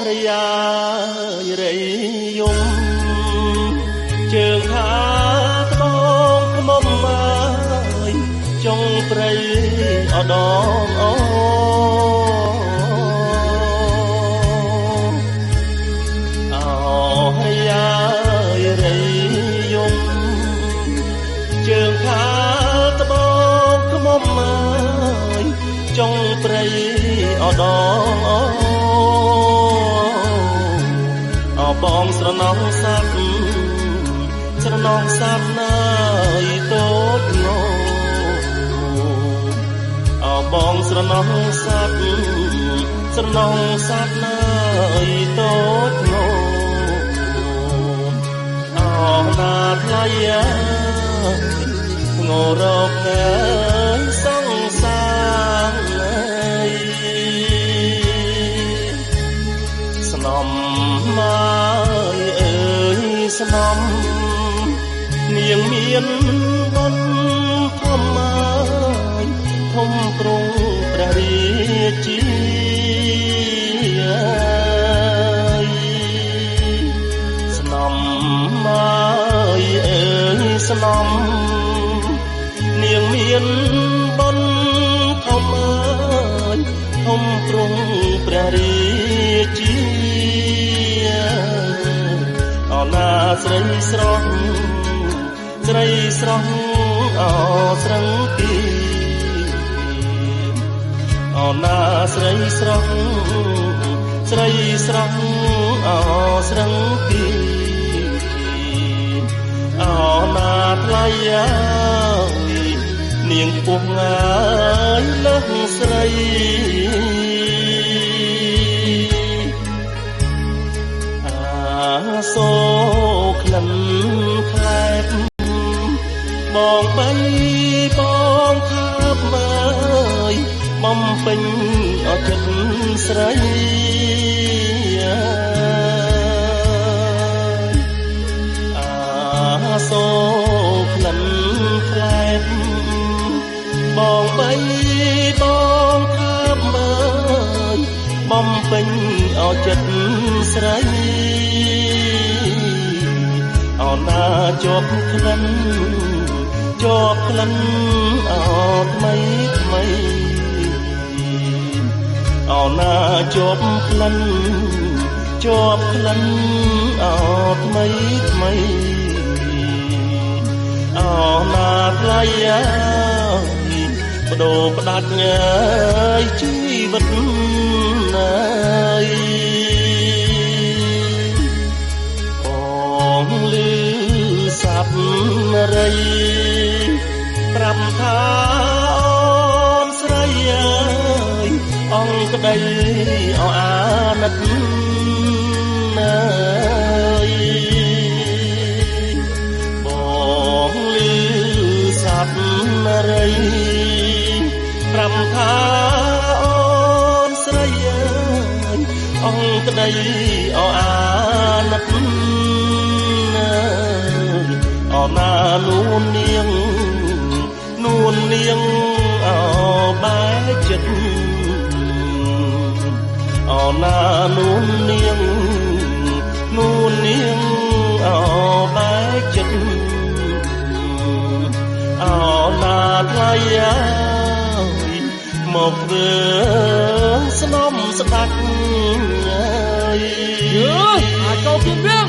រយារៃយំជើងខាត្បូងខ្មុំហើយចុងព្រៃអដងអូរយារៃយំជើងខាត្បូងខ្មុំហើយចុងព្រៃអដងអូបងស្រណោះសัตว์ស្រណោះសัตว์ណាយតូចងោបងស្រណោះសัตว์ស្រណោះសัตว์ណាយតូចងោណាថ្លៃងោរកសង្សារស្នំមកអើយស្នំនាងមានបុណ្យធំមកធំទ្រង់ព្រះរាជាស្នំមកអើយស្នំនាងមានបុណ្យធំមកធំទ្រង់ព្រះរាជាអណាស្រីស្រស់ស្រីស្រស់អស្រឹងពីអណាស្រីស្រស់ស្រីស្រស់អស្រឹងពីអណាថ្លៃនាងពុះងាយលើសស្រីសូក្លិនខ្លែបបងបីបងខាប់មើយបំពេញអចិត្តស្រីសូក្លិនខ្លែបបងបីបងខាប់មើយបំពេញអចិត្តស្រីអណាជាប់ក្លិនជាប់ក្លិនអថ្មីថ្មីអណាជាប់ក្លិនជាប់ក្លិនអថ្មីថ្មីអណាថ្លៃបដូរផ្ដាច់ជីវិតណាយបងលឺសាប់រីប្រាប់ថាអូនស្រីអើយអង្គក្ដីអអាណិតណាយបងលឺសាប់រីប្រាប់ថាអូនស្រីអើយអង្គក្ដីអអាណិតអណានួននាងអបែកចិត្តអណានួននាងអបែកចិត្តអណាថ្លៃមកធ្វើស្នំស្ដាច់អើយអាចចូលពីវិញ